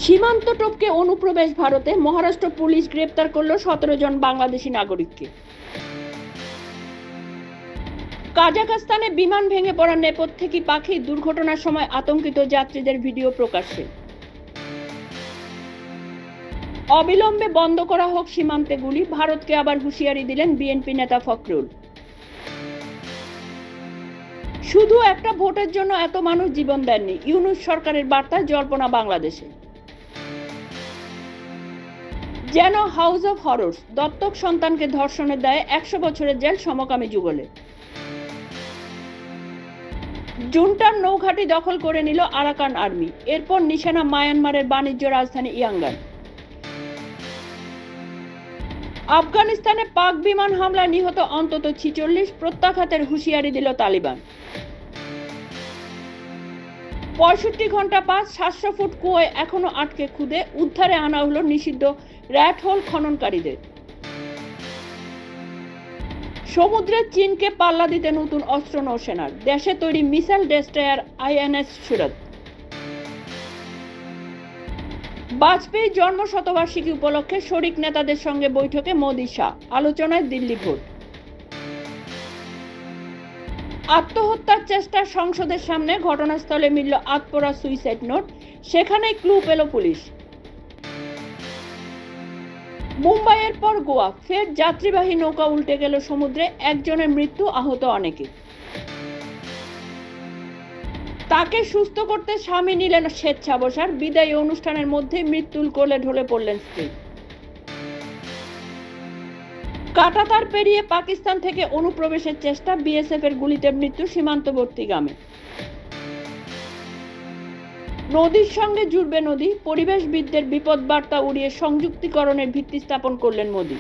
সীমান্ত টপকে অনুপ্রবেশ ভারতে, মহারাষ্ট্র পুলিশ গ্রেপ্তার করল 17 জন বাংলাদেশি নাগরিককে। কাজাখস্তানে বিমান ভেঙে পড়ার নেপথ্যে কি পাখি, দুর্ঘটনার সময় আতঙ্কিত যাত্রীদের ভিডিও প্রকাশ্যে। অবিলম্বে বন্ধ করা হোক সীমান্তে গুলি, ভারতকে আবার হুঁশিয়ারি দিলেন বিএনপি নেতা ফখরুল। শুধু একটা ভোটের জন্য এত মানুষ জীবন দেননি, ইউনূস সরকারের বার্তা জল্পনা বাংলাদেশে। যেন হাউস অফ হররস, দত্তক সন্তানকে ধর্ষণের দায়ে 100 বছরের জেল সমকামী যুগলে। জুনটার নৌঘাঁটি দখল করে নিল আরাকান আর্মি, এরপর নিশানা মায়ানমারের বাণিজ্য রাজধানী ইয়াঙ্গান। আফগানিস্তানে পাক বিমান হামলায় নিহত অন্তত 46, প্রত্যাঘাতের হুঁশিয়ারি দিল তালিবান। 65 ঘন্টা পাস, 700 ফুট কুয়োয় এখনো আটকে খুদে, উদ্ধারে আনা হলো নিষিদ্ধ র্যাট হোল খননকারীদের। সমুদ্রে চীনকে পাল্লা দিতে নতুন অস্ত্র নৌসেনার, দেশে তৈরি মিসাইল ডেস্ট্রয়ার আইএনএস সুরত। বাজপেয়ী জন্ম শতবার্ষিকী উপলক্ষে শরিক নেতাদের সঙ্গে বৈঠকে মোদি শাহ, আলোচনায় দিল্লি ভোট। আত্মহত্যার চেষ্টা, সংসদের সামনে, ঘটনাস্থলে মিলল আতপোড়া সুইসাইড নোট, সেখানেই ক্লু পেল পুলিশ। মুম্বাইয়ের পর গোয়া, ফের যাত্রীবাহী নৌকা উল্টে গেল সমুদ্রে, একজনের মৃত্যু, আহত অনেকে। তাকে সুস্থ করতে স্বামী নিলেন স্বেচ্ছাবসার, বিদায়ী অনুষ্ঠানের মধ্যে মৃত্যুর কোলে ঢলে পড়লেন স্ত্রী। কাঁটাতার পেরিয়ে পাকিস্তান থেকে অনুপ্রবেশের চেষ্টা, বিএসএফ এর গুলিতে মৃত্যু সীমান্তবর্তী গ্রামে। নদীর সঙ্গে জুড়বে নদী, পরিবেশবিদদের বিপদ বার্তা উড়িয়ে সংযুক্তিকরণের ভিত্তি স্থাপন করলেন মোদি।